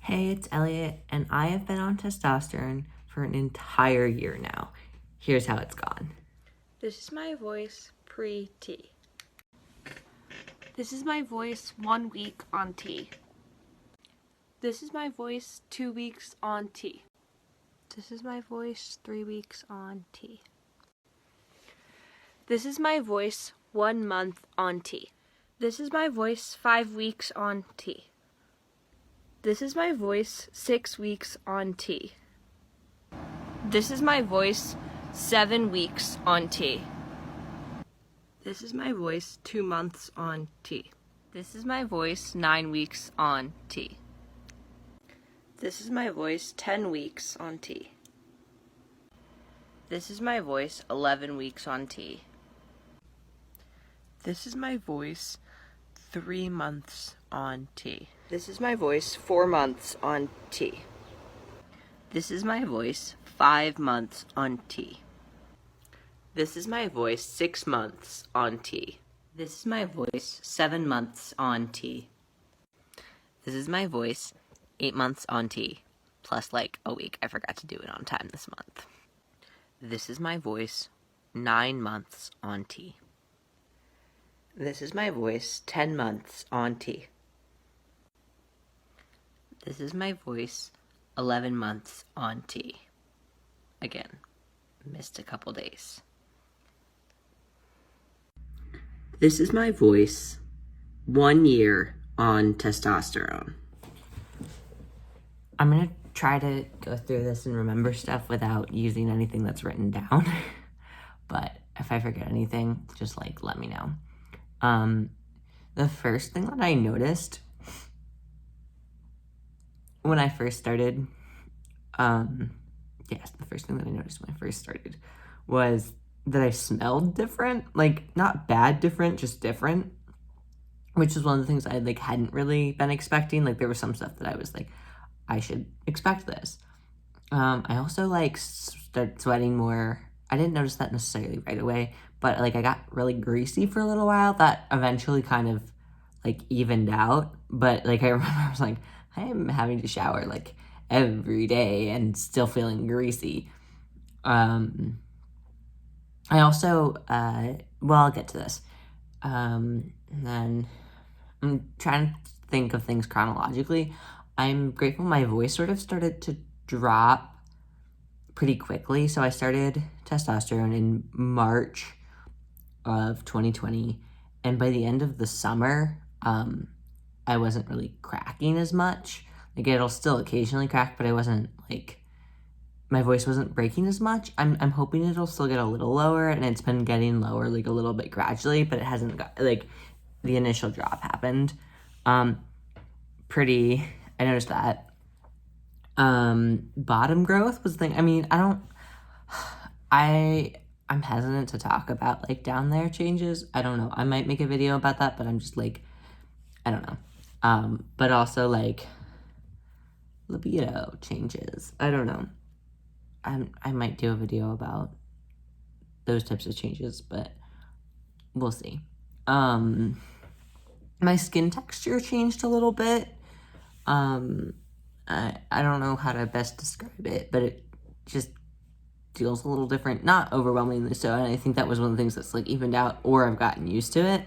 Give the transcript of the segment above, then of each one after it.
Hey, it's Elliot, and I have been on testosterone for an entire year now. Here's how it's gone. This is my voice pre-T. This is my voice 1 week on T. This is my voice 2 weeks on T. This is my voice 3 weeks on T. This is my voice 1 month on T. This is my voice 5 weeks on T. This is my voice 6 weeks on T. This is my voice 7 weeks on T. This is my voice 2 months on T. This is my voice 9 weeks on T. This is my voice 10 weeks on T. This is my voice 11 weeks on T. This is my voice 3 months on T. This is my voice 4 months on T. This is my voice 5 months on T. This is my voice 6 months on T. This is my voice 7 months on T. This is my voice 8 months on T, plus like a week. I forgot to do it on time this month. This is my voice 9 months on T. This is my voice 10 months on T. This is my voice 11 months on T. Again, missed a couple days. This is my voice 1 year on testosterone. I'm gonna try to go through this and remember stuff without using anything that's written down. But if I forget anything, just let me know. The first thing that I noticed when I first started, the first thing that I noticed when I first started was that I smelled different. Not bad different, just different. Which is one of the things I hadn't really been expecting. There was some stuff that I was I should expect this. I also started sweating more. I didn't notice that necessarily right away, but I got really greasy for a little while. That eventually kind of evened out. But I remember I was I am having to shower every day and still feeling greasy. I also, I'll get to this. Then I'm trying to think of things chronologically. I'm grateful my voice sort of started to drop pretty quickly. So I started testosterone in March of 2020. And by the end of the summer, I wasn't really cracking as much. It'll still occasionally crack, but I wasn't my voice wasn't breaking as much. I'm hoping it'll still get a little lower, and it's been getting lower a little bit gradually, but it hasn't got the initial drop happened. I noticed that. Bottom growth was the thing. I mean, I'm hesitant to talk about down there changes. I don't know. I might make a video about that, but I'm just I don't know. But also libido changes. I don't know. I might do a video about those types of changes, but we'll see. My skin texture changed a little bit. I don't know how to best describe it, but it just feels a little different. Not overwhelmingly so, and I think that was one of the things that's evened out, or I've gotten used to it.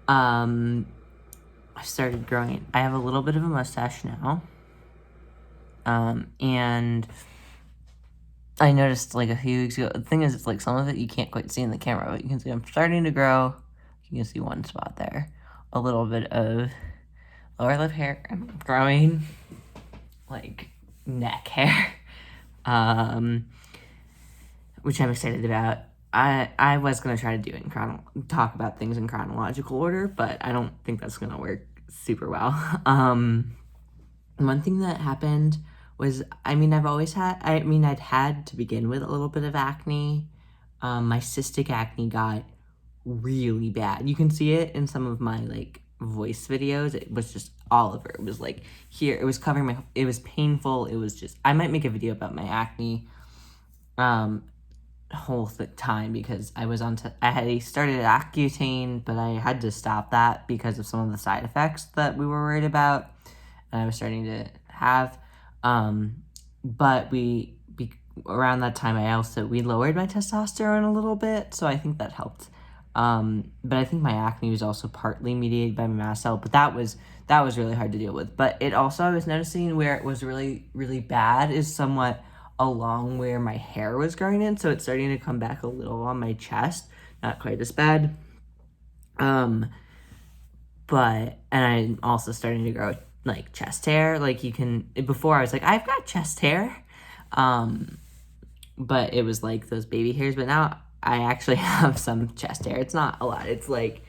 I started growing. I have a little bit of a mustache now. And I noticed a few weeks ago, the thing is, it's some of it you can't quite see in the camera, but you can see I'm starting to grow. You can see one spot there. A little bit of lower lip hair. I'm growing neck hair. Which I'm excited about. I was going to try to do it talk about things in chronological order, but I don't think that's going to work super well. One thing that happened was, I'd had to begin with a little bit of acne. My cystic acne got really bad. You can see it in some of my voice videos. It was just all over. It was here, it was covering it was painful. It was just, I might make a video about my acne whole time, because I had started Accutane, but I had to stop that because of some of the side effects that we were worried about. And I was starting to have. But around that time, we lowered my testosterone a little bit, so I think that helped. But I think my acne was also partly mediated by my mast cell, but that was really hard to deal with. But it also, I was noticing where it was really, really bad is somewhat along where my hair was growing in, so it's starting to come back a little on my chest, not quite as bad. And I'm also starting to grow like chest hair. Like before I was like, I've got chest hair. But it was like those baby hairs. But now I actually have some chest hair. It's not a lot. It's like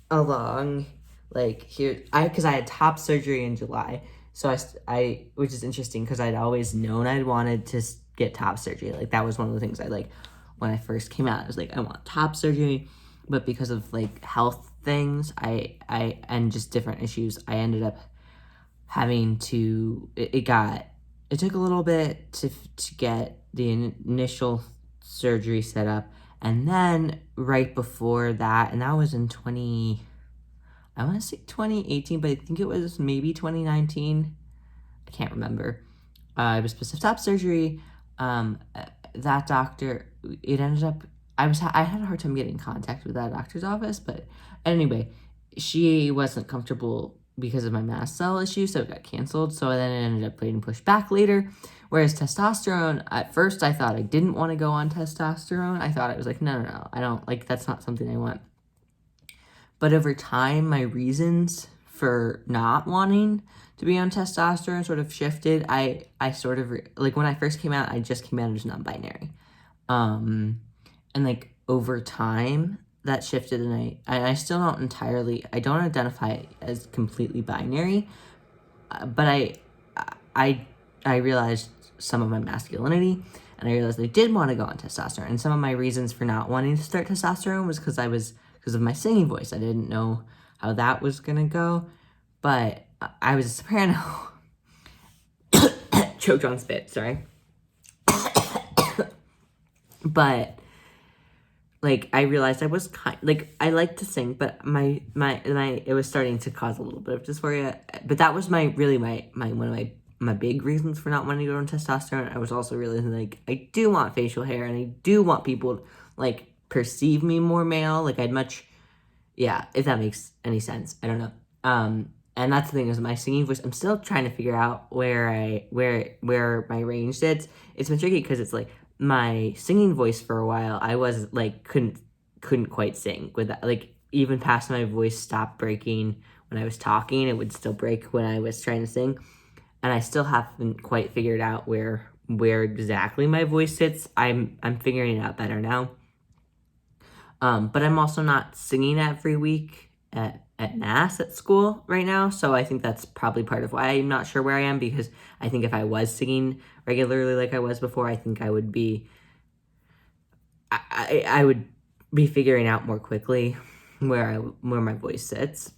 along like here. Because I had top surgery in July. So I which is interesting because I'd always known I'd wanted to get top surgery. Like that was one of the things I like when I first came out. I was like, I want top surgery. But because of like health things, I and just different issues, I ended up having to, it took a little bit to get the initial surgery set up. And then right before that, and that was in I want to say 2018, but I think it was maybe 2019. I can't remember. It was supposed to top surgery. That doctor, it ended up, I had a hard time getting in contact with that doctor's office, but anyway, she wasn't comfortable because of my mast cell issue, so it got canceled. So then it ended up getting pushed back later. Whereas testosterone, at first I thought I didn't want to go on testosterone. I thought I was like, no, I don't, like, that's not something I want. But over time, my reasons for not wanting to be on testosterone sort of shifted. I sort of, like, when I first came out, I just came out as non-binary. And, like, over time, that shifted, and I still don't entirely, I don't identify as completely binary, but I realized some of my masculinity, and I realized I did want to go on testosterone, and some of my reasons for not wanting to start testosterone was because of my singing voice. I didn't know how that was gonna go, but I was a soprano. Choked on spit, sorry. But like, I realized I was I like to sing, but my it was starting to cause a little bit of dysphoria. But that was one of my big reasons for not wanting to go on testosterone. I was also realizing, like, I do want facial hair, and I do want people to, like, perceive me more male. Like, if that makes any sense. I don't know. And that's the thing, is my singing voice, I'm still trying to figure out where my range sits. It's been tricky because it's like, my singing voice for a while, I was like, couldn't quite sing with that. Like, even past my voice stopped breaking when I was talking, it would still break when I was trying to sing. And I still haven't quite figured out where exactly my voice sits. I'm figuring it out better now. But I'm also not singing every week at mass at school right now, so I think that's probably part of why I'm not sure where I am, because I think if I was singing regularly like I was before, I think I would be figuring out more quickly where my voice sits.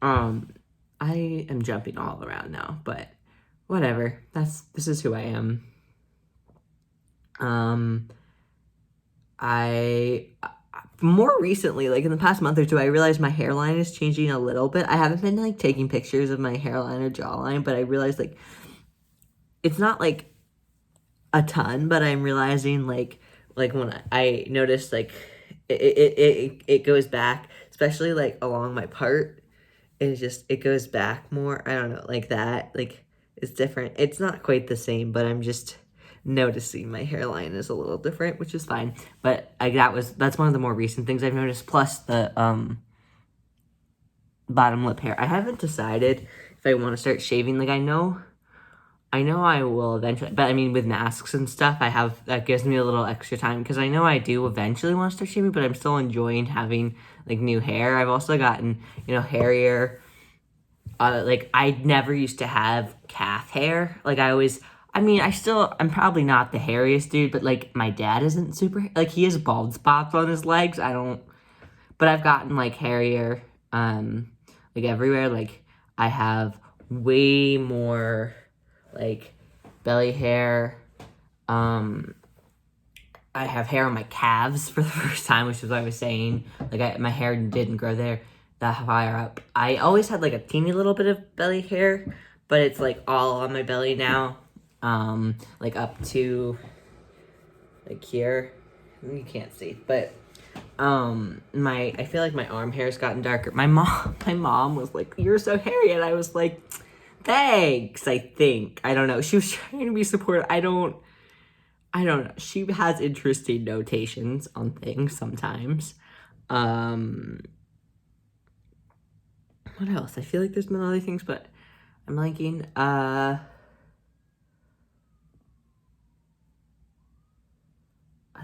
I am jumping all around now, but whatever. This is who I am. I more recently, like in the past month or two, I realized my hairline is changing a little bit. I haven't been like taking pictures of my hairline or jawline, but I realized, like, it's not like a ton, but I'm realizing like when I noticed, like, it goes back, especially like along my part. It goes back more. I don't know, like that. Like, it's different. It's not quite the same, but I'm just noticing my hairline is a little different, which is fine. But that's one of the more recent things I've noticed. Plus the bottom lip hair. I haven't decided if I want to start shaving. Like, I know I will eventually, but I mean, with masks and stuff, that gives me a little extra time, because I know I do eventually want to start shaving, but I'm still enjoying having like new hair. I've also gotten, hairier. Like, I never used to have calf hair. Like, I'm probably not the hairiest dude, but like, my dad isn't super, like, he has bald spots on his legs. But I've gotten like hairier, like everywhere. Like, I have way more like belly hair. I have hair on my calves for the first time, which is what I was saying. Like, my hair didn't grow there that higher up. I always had like a teeny little bit of belly hair, but it's like all on my belly now, like up to like here. You can't see, but I feel like my arm hair's gotten darker. My mom was like, "You're so hairy," and I was like, "Thanks." I don't know. She was trying to be supportive. I don't know. She has interesting notations on things sometimes. What else? I feel like there's been other things, but I'm blanking. I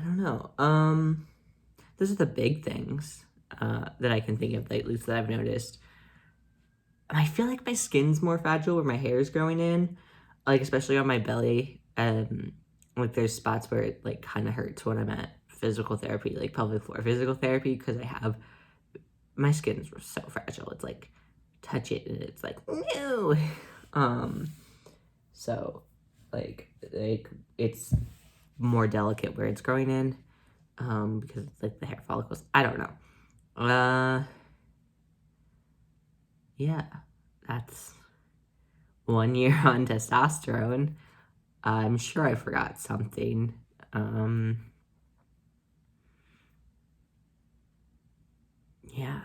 don't know. Those are the big things that I can think of lately that I've noticed. I feel like my skin's more fragile where my hair is growing in, like especially on my belly. Like there's spots where it like kind of hurts when I'm at physical therapy, like pelvic floor physical therapy, because my skin's so fragile. It's like touch it and it's like no. So like it's more delicate where it's growing in, because it's like the hair follicles. I don't know. Yeah, that's 1 year on testosterone. I'm sure I forgot something. Yeah,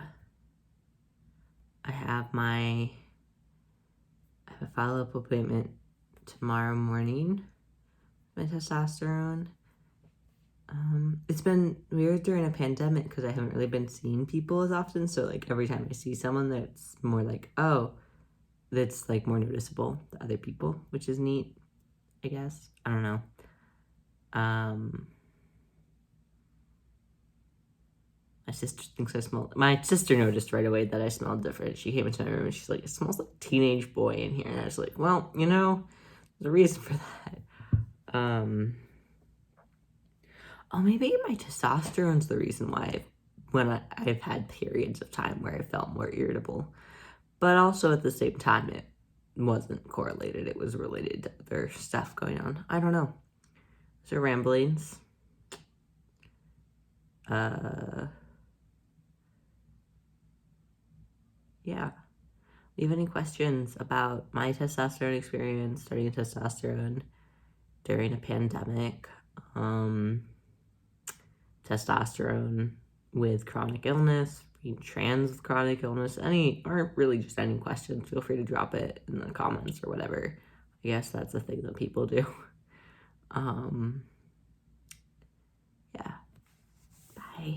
I have a follow-up appointment tomorrow morning. My testosterone. It's been weird during a pandemic because I haven't really been seeing people as often. So like every time I see someone, that's more like, oh, that's like more noticeable to other people, which is neat, I guess. I don't know. My sister thinks I smell. My sister noticed right away that I smelled different. She came into my room and she's like, "It smells like a teenage boy in here." And I was like, "Well, there's a reason for that." Oh, maybe my testosterone's the reason why I've had periods of time where I felt more irritable. But also at the same time, it wasn't correlated. It was related to other stuff going on. I don't know. So ramblings. Yeah. Do you have any questions about my testosterone experience, starting testosterone during a pandemic, testosterone with chronic illness, being trans with chronic illness, or really just any questions, feel free to drop it in the comments or whatever. I guess that's the thing that people do. Yeah. Bye.